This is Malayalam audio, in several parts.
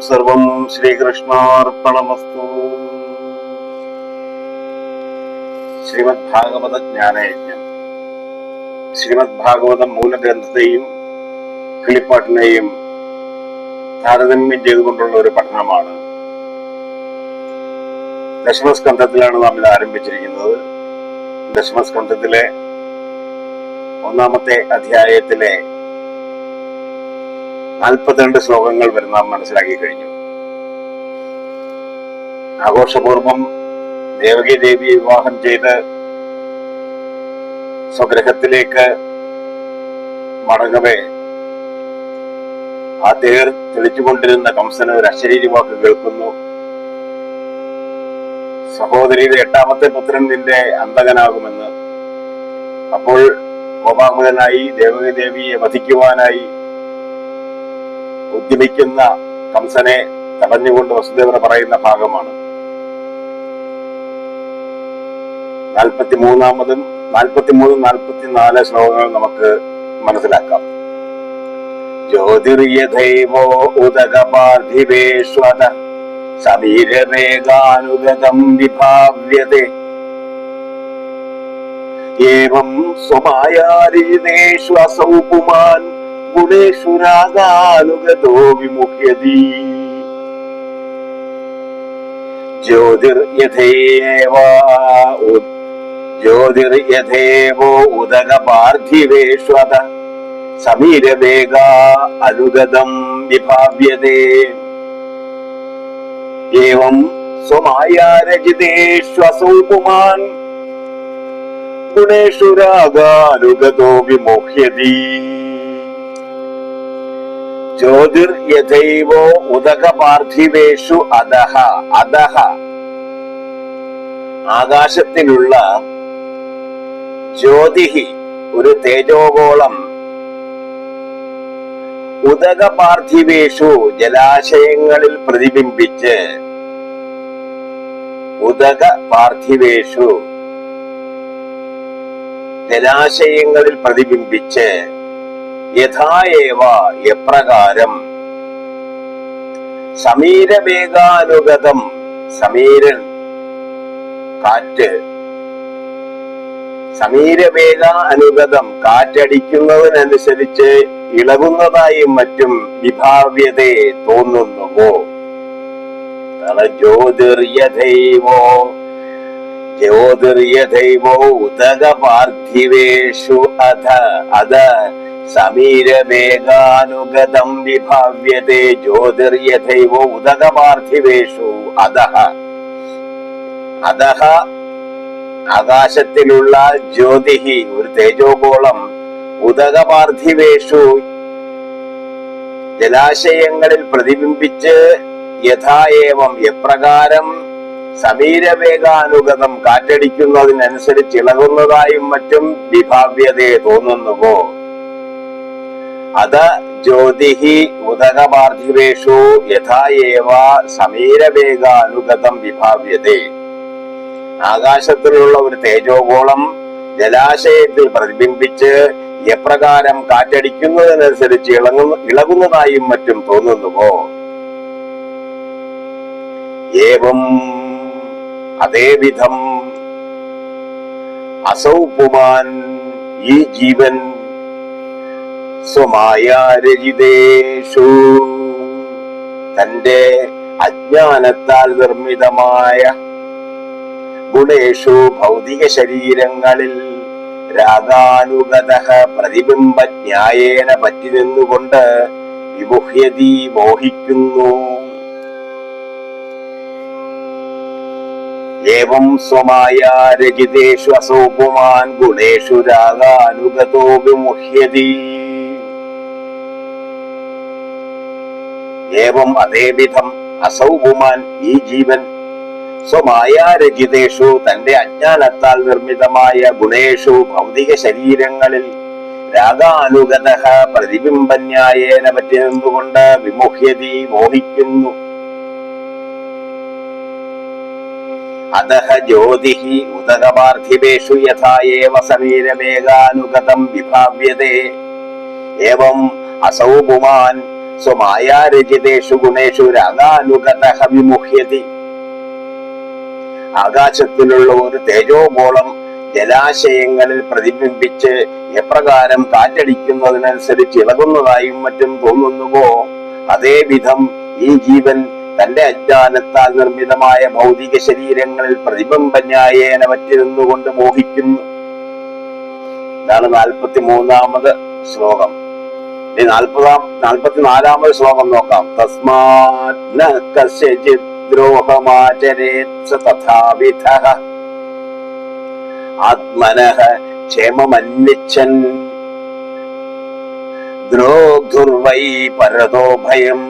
സർവം ശ്രീകൃഷ്ണാർപ്പണമസ്തു. ശ്രീമദ് ഭാഗവത ജ്ഞാനയജ്ഞം ശ്രീമദ് ഭാഗവതം മൂലഗ്രന്ഥത്തെയും കിളിപ്പാട്ടിനെയും താരതമ്യം ചെയ്തുകൊണ്ടുള്ള ഒരു പഠനമാണ്. ദശമസ്കന്ധത്തിലാണ് നാം ഇത് ആരംഭിച്ചിരിക്കുന്നത്. ദശമസ്കന്ധത്തിലെ 1-ാമത്തെ അധ്യായത്തിലെ 42 ശ്ലോകങ്ങൾ വരെ നാം മനസ്സിലാക്കി കഴിഞ്ഞു. ആഘോഷപൂർവം ദേവകി ദേവിയെ വിവാഹം ചെയ്ത് സ്വഗ്രഹത്തിലേക്ക് മടങ്ങവേ ആ തേർ തെളിച്ചുകൊണ്ടിരുന്ന കംസന് ഒരു അശരീരി വാക്ക് കേൾക്കുന്നു. സഹോദരിയുടെ 8-ാമത്തെ പുത്രൻ നിന്റെ അന്തകനാകുമെന്ന്. അപ്പോൾ കോപാകുലനായി ദേവകി ദേവിയെ വധിക്കുവാനായി ഉദ്യമിക്കുന്ന കംസനെ തടഞ്ഞുകൊണ്ട് വസുദേവർ പറയുന്ന ഭാഗമാണ്. 43-ാമതും 44 ശ്ലോകങ്ങൾ നമുക്ക് മനസ്സിലാക്കാം. ജ്യോതിർയഥൈവോ ഉദകപാർത്ഥിവേശ്വത സമീരവേഗാനുഗതം വിഭാവ്യതേ ഏവം സ്വമായാരിജിതേഷു അസൗ പുമാൻ ഗുണേഷു രാഗാനുഗതോ വിമുഹ്യതി. ജ്യോതിർയഥേവോ ഉദകപാർത്ഥിവേശ്വത സമീരവേഗാ അനുഗതം വിഭാവ്യതേ ഏവം സ്വമായാരജിതേഷു അസൗ പുമാൻ ഗുണേഷു രാഗാനുഗതോ വിമുഹ്യതി. ജ്യോതിർയഥൈവോ ഉദകപാർത്ഥിവേഷു അധഃ. അധഃ ആകാശത്തിലുള്ള ജ്യോതിഹി ഒരു തേജോഗോളം ഉദകപാർത്ഥിവേഷു ജലാശയങ്ങളിൽ പ്രതിബിംബിച്ച് ഉദകപാർത്ഥിവേഷു ജലാശയങ്ങളിൽ പ്രതിബിംബിച്ച് യഥായേവ എപ്രകാരം സമീരവേഗാനുഗതം സമീരൻ കാറ്റ് സമീരവേഗ അനുഗതം കാറ്റടിക്കുന്നതിനനുസരിച്ച് ഇളകുന്നതായും മറ്റും വിഭാവ്യതേ തോന്നുന്നുവോ. ജ്യോതിർയഥൈവോ ഉദകപാർത്ഥിവേഷു അധ. അധ സമീരവേഗാനുഗതം വിഭാവ്യതേ ജ്യോതിർയഥൈവോ ഉദകപാർത്ഥിവേഷു അധഃ. അധഃ ആകാശത്തിലുള്ള ജ്യോതിഹി ഒരു തേജോഗോളം ഉദകപാർത്ഥിവേഷു ജലാശയങ്ങളിൽ പ്രതിബിംബിച്ച് യഥായേവം എപ്രകാരം സമീരവേഗാനുഗതം കാറ്റടിക്കുന്നതിനനുസരിച്ച് ഇളകുന്നതായും മറ്റും വിഭാവ്യതയെ തോന്നുന്നുവോ. അത ജ്യോതിഹി ഉദകപാർത്ഥിവേഷു യഥായേവ സമീരവേഗാനുഗതം വിഭാവ്യതേ. ആകാശത്തിലുള്ള ഒരു തേജോഗോളം ജലാശയത്തിൽ പ്രതിബിംബിച്ച് എപ്രകാരം കാറ്റടിക്കുന്നതിനനുസരിച്ച് ഇളകുന്നതായും മറ്റും തോന്നുന്നുവോ. ഏവം അതേവിധം അസൗ പുമാൻ ഈ ജീവൻ സ്വമായാരജിതേഷു തന്റെ അജ്ഞാനത്താൽ നിർമ്മിതമായ ഗുണേഷു ഭൗതിക ശരീരങ്ങളിൽ രാഗാനുഗതഃ പ്രതിബിംബ ന്യായേന പറ്റി നിന്നുകൊണ്ട് വിമുഹ്യതി മോഹിക്കുന്നു. ഏവം സ്വമായാരജിതേഷു അസൗ പുമാൻ ഗുണേഷു രാഗാനുഗതോ വിമുഹ്യതി. ഏവം അതേവിധം അസൗ പുമാൻ ഈ ജീവൻ സ്വമായാരജിതേഷു തന്റെ അജ്ഞാനത്താൽ നിർമ്മിതമായ ഗുണേഷു ഭൗതിക ശരീരങ്ങളിൽ രാഗാനുഗതഃ പ്രതിബിംബന്യായേന പറ്റി നിന്നുകൊണ്ട് വിമുഹ്യതി മോഹിക്കുന്നു. അധഃ ജ്യോതിഹി ഉദകപാർത്ഥിവേഷു യഥായേവ സമീരവേഗാനുഗതം വിഭാവ്യതേ ഏവം അസൗ പുമാൻ സ്വമായാരചിതേഷു ഗുണേഷു രാഗാനുഗതഃ വിമുഹ്യതി. ആകാശത്തിലുള്ള ഒരു തേജോഗോളം ജലാശയങ്ങളിൽ പ്രതിബിംബിച്ച് എപ്രകാരം കാറ്റടിക്കുന്നതിനനുസരിച്ച് ഇളകുന്നതായും മറ്റും തോന്നുന്നുവോ, അതേ വിധം ഈ ജീവൻ തന്റെ അജ്ഞാനത്താൽ നിർമ്മിതമായ ഭൗതിക ശരീരങ്ങളിൽ പ്രതിബിംബന്യായേന പറ്റിരുന്നുകൊണ്ട് മോഹിക്കുന്നു. ഇതാണ് 43-ാമത് ശ്ലോകം. ഇനി 44-ാമത് ശ്ലോകം നോക്കാം. തസ്മാത് ന കസ്യചിത് ദ്രോഹമാചരേത് തഥാവിധഃ ആത്മനഃ ക്ഷേമമന്വിച്ഛൻ ദ്രോഗ്ധുർവൈ പരതോ ഭയം.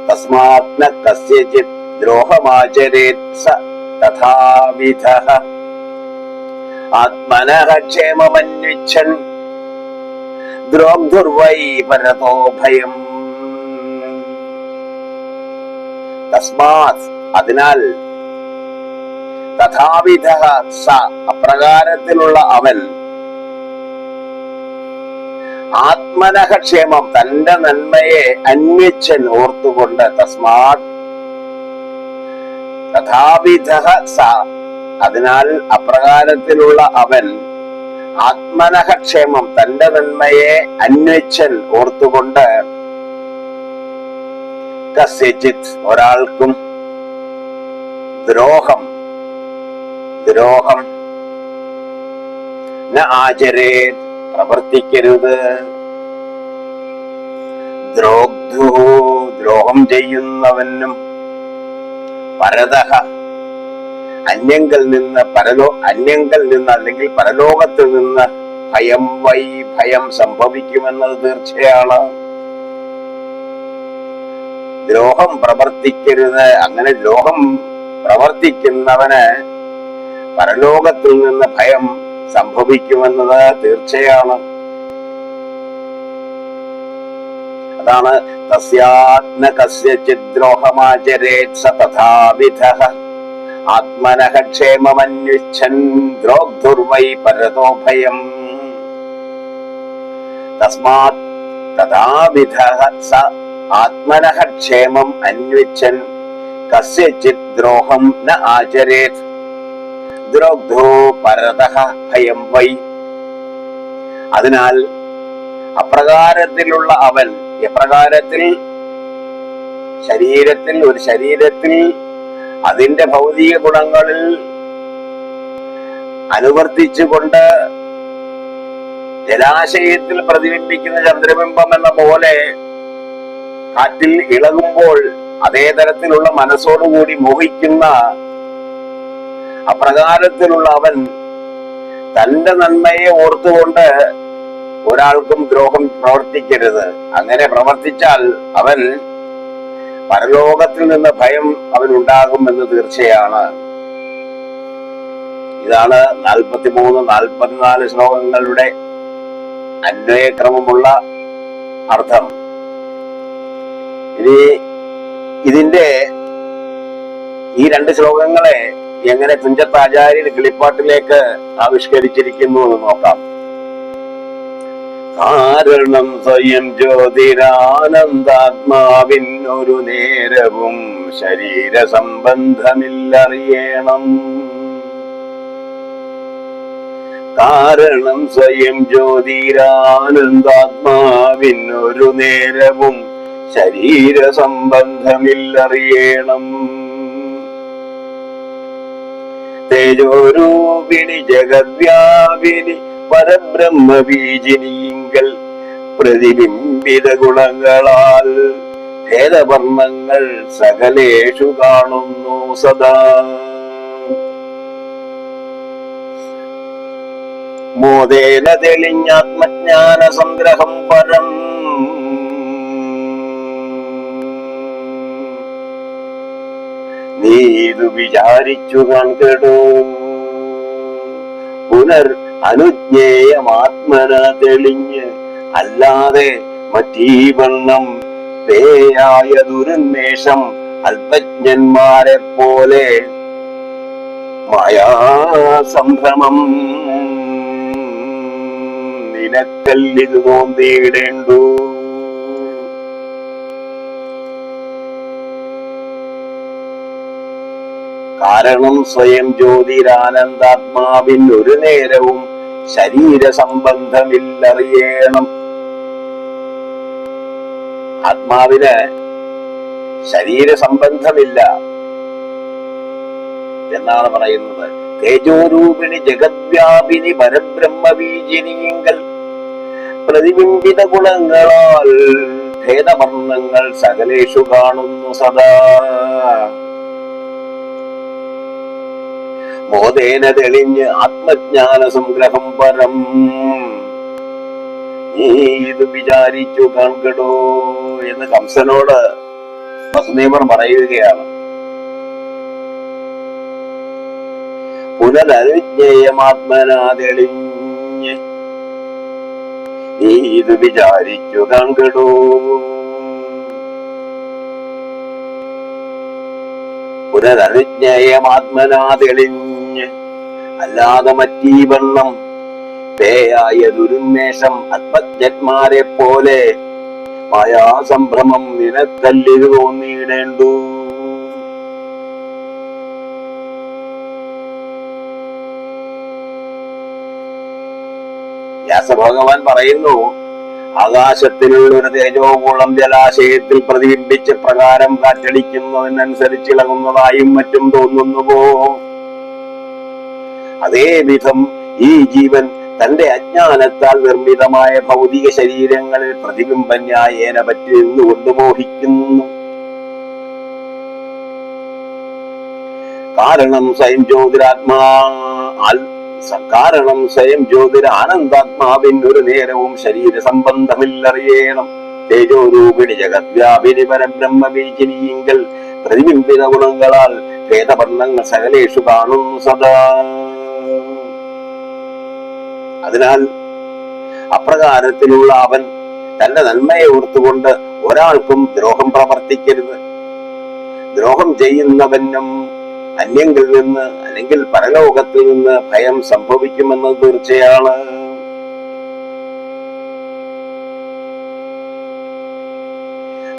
തസ്മാത് ന കസ്യചിത് ദ്രോഹമാചരേത് തഥാവിധഃ ആത്മനഃ ക്ഷേമമന്വിച്ഛൻ ദ്രോഗ്ധുർവൈ പരതോ ഭയം. തസ്മാത് അതിനാൽ, തഥാവിധഃ സ അപ്രകാരത്തിലുള്ള അവൻ, ആത്മനഃ ക്ഷേമം തന്റെ നന്മയെ അന്വേച്ഛൻ ഓർത്തുകൊണ്ട്, തസ്മാത് തഥാവിധഃ സ അതിനാൽ അപ്രകാരത്തിലുള്ള അവൻ, ആത്മനഃ ക്ഷേമം തന്റെ നന്മയെ അന്വേച്ഛൻ ഓർത്തുകൊണ്ട്, കസ്യചിത് ഒരാൾക്കും ദ്രോഹം ന ആചരേത് പ്രവർത്തിക്കരുത്, ദ്രോഗ്ധു ദ്രോഹം ചെയ്യുന്നവനും, പരതഃ അന്യങ്കൽ നിന്ന് അല്ലെങ്കിൽ പരലോകത്തിൽ നിന്ന്, ഭയം വൈ ഭയം സംഭവിക്കുമെന്നത് തീർച്ചയാണ്. ദ്രോഹം പ്രവർത്തിക്കരുത്. അങ്ങനെ ദ്രോഹം പ്രവർത്തിക്കുന്നവന് പരലോകത്തിൽ നിന്ന് ഭയം സംഭവിക്കുമെന്നത് തീർച്ചയാണ്. അതാണ് തസ്യാത് ന കസ്യചിത് ദ്രോഹമാചരേത് സ തഥാവിധഃ ആത്മനഃ ക്ഷേമമന്വിച്ഛൻ ദ്രോഗ്ധുർവൈ പരതോ ഭയം. തസ്മാത് തഥാവിധഃ സ ആത്മനഃ ക്ഷേമം അന്വിച്ഛൻ കസ്യചിത് ദ്രോഹം ന ആചരേത് ദ്രോഗ്ധോ പരതഃ ഭയം വൈ. അതിനാൽ അപ്രകാരത്തിലുള്ള അവൻ, എപ്രകാരത്തിൽ ഒരു ശരീരത്തിൽ അതിന്റെ ഭൗതിക ഗുണങ്ങളിൽ അനുവർത്തിച്ചുകൊണ്ട് ജലാശയത്തിൽ പ്രതിബിംബിക്കുന്ന ചന്ദ്രബിംബം എന്ന പോലെ കാറ്റിൽ ഇളകുമ്പോൾ അതേ തരത്തിലുള്ള മനസ്സോടുകൂടി മോഹിക്കുന്ന അപ്രകാരത്തിലുള്ള അവൻ തന്റെ നന്മയെ ഓർത്തുകൊണ്ട് ഒരാൾക്കും ദ്രോഹം പ്രവർത്തിക്കരുത്. അങ്ങനെ പ്രവർത്തിച്ചാൽ അവൻ പരലോകത്തിൽ നിന്ന് ഭയം അവനുണ്ടാകുമെന്ന് തീർച്ചയാണ്. ഇതാണ് 43-44 ശ്ലോകങ്ങളുടെ അന്വയക്രമമുള്ള അർത്ഥം. ഇനി ഇതിന്റെ ഈ 2 ശ്ലോകങ്ങളെ എങ്ങനെ തുഞ്ചത്താചാര്യർ കിളിപ്പാട്ടിലേക്ക് ആവിഷ്കരിച്ചിരിക്കുന്നു എന്ന് നോക്കാം. കാരണം സ്വയം ജ്യോതിരാനന്ദാത്മാവിനൊരു നേരവും ശരീര സംബന്ധമില്ലറിയണം. കാരണം സ്വയം ജ്യോതിരാനന്ദാത്മാവിനൊരു നേരവും ശരീര സംബന്ധമില്ലറിയണം. തേജോരൂപിണി ജഗദ്വ്യാപിനി പരബ്രഹ്മബീജിനിയിങ്കൽ പ്രതിബിംബിത ഗുണങ്ങളാൽ ഭേദവർണ്ണങ്ങൾ സകലേഷു കാണുന്നു സദാ. മോദേന തെളിഞ്ഞാത്മജ്ഞാന സംഗ്രഹം പരം നീ ഇതു വിചാരിച്ചു കണ്ടോ. പുനർ അനുജ്ഞേയമാത്മന തെളിഞ്ഞ് അല്ലാതെ മറ്റീ വണ്ണം പേയായ ദുരന്മേഷം അല്പജ്ഞന്മാരെ പോലെ മായാസംഭ്രമം നിനക്കല്ലിതു തോന്നിയിടേണ്ടു. കാരണം സ്വയം ജ്യോതിരാനന്ദാത്മാവിൻ ഒരു നേരവും ശരീര സംബന്ധമില്ലറിയണം. ആത്മാവിന് ശരീര സംബന്ധമില്ല എന്നാണ് പറയുന്നത്. തേജോരൂപിണി ജഗദ്വ്യാപിനി പരബ്രഹ്മബീജിനിയങ്കൽ പ്രതിബിംബിത ഗുണങ്ങളാൽ ഭേദവർണ്ണങ്ങൾ സകലേഷു കാണുന്നു സദാ. മോദേന തെളിഞ്ഞ് ആത്മജ്ഞാന സംഗ്രഹം പരം നീ ഇത് വിചാരിച്ചു കാൺകടോ എന്ന് കംസനോട് വസുദേവർ പറയുകയാണ്. പുനരവിജ്ഞേയമാത്മനാ തെളിഞ്ഞ് നീ ഇത് വിചാരിച്ചു കാൺകടോ. പുനരവിജ്ഞേയമാത്മനാ തെളിഞ്ഞ് അല്ലാതെ മറ്റീ വണ്ണം പേയായ ദുരുന്മേഷം ആത്മജ്ഞന്മാരെ പോലെ മായാസംഭ്രമം നിനക്കല്ലിത് തോന്നിയിടേണ്ടു. വ്യാസഭഗവാൻ പറയുന്നു, ആകാശത്തിലുള്ള ഒരു തേജോഗോളം ജലാശയത്തിൽ പ്രതിബിംബിച്ച പ്രകാരം കാറ്റടിക്കുന്നതിനനുസരിച്ച് ഇളകുന്നതായും മറ്റും തോന്നുന്നുവോ, അതേ വിധം ഈ ജീവൻ തന്റെ അജ്ഞാനത്താൽ നിർമ്മിതമായ ഭൗതിക ശരീരങ്ങളിൽ പ്രതിബിംബന്യായേന പറ്റി നിന്നുകൊണ്ട് മോഹിക്കുന്നു. കാരണം സ്വയം ജ്യോതിരാനന്ദാത്മാവിൻ ഒരു നേരവും ശരീര സംബന്ധമില്ലറിയണം. തേജോരൂപിണി ജഗദ്വ്യാപിനി പരബ്രഹ്മബീജിനിയങ്കൽ പ്രതിബിംബിത ഗുണങ്ങളാൽ ഭേദവർണ്ണങ്ങൾ സകലേഷു കാണുന്നു സദാ. അതിനാൽ അപ്രകാരത്തിലുള്ള അവൻ തന്റെ നന്മയെ ഓർത്തുകൊണ്ട് ഒരാൾക്കും ദ്രോഹം പ്രവർത്തിക്കരുത്. ദ്രോഹം ചെയ്യുന്നവനും അന്യങ്കിൽ നിന്ന് അല്ലെങ്കിൽ പരലോകത്തിൽ നിന്ന് ഭയം സംഭവിക്കുമെന്നത് തീർച്ചയാണ്.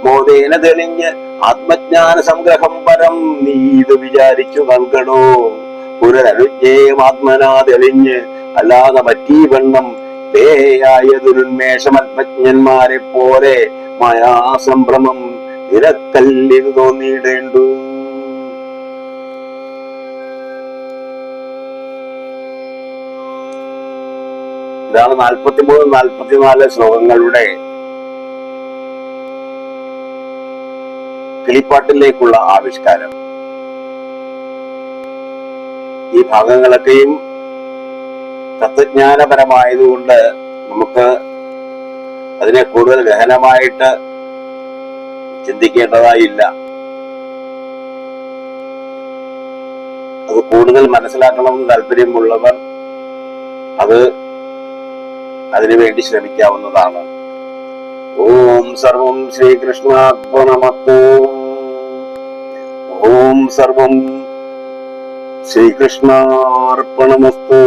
മോദേന തെളിഞ്ഞ് ആത്മജ്ഞാന സംഗ്രഹം പരം നീ ഇത് വിചാരിച്ചു നൽകണോ. പുനരനുജ്ഞേയമാത്മനാ തെളിഞ്ഞ് അല്ലാതെ മറ്റീ വണ്ണം പേയായ ദുരുന്മേഷമത്മജ്ഞന്മാരെ പോലെ മായാസംഭ്രമം നിരക്കല്ലിത് തോന്നിയിടേണ്ടു. ഇതാണ് 43-44 ശ്ലോകങ്ങളുടെ കിളിപ്പാട്ടിലേക്കുള്ള ആവിഷ്കാരം. ഈ ഭാഗങ്ങളൊക്കെയും തത്വജ്ഞാനപരമായതുകൊണ്ട് നമുക്ക് അതിനെ കൂടുതൽ ഗഹനമായിട്ട് ചിന്തിക്കേണ്ടതായില്ല. അത് കൂടുതൽ മനസ്സിലാക്കണമെന്ന് താല്പര്യമുള്ളവർ അതിനുവേണ്ടി ശ്രമിക്കാവുന്നതാണ്. ഓം സർവം ശ്രീകൃഷ്ണാർപ്പണമസ്തു. ഓം സർവം ശ്രീകൃഷ്ണാർപ്പണമസ്തു.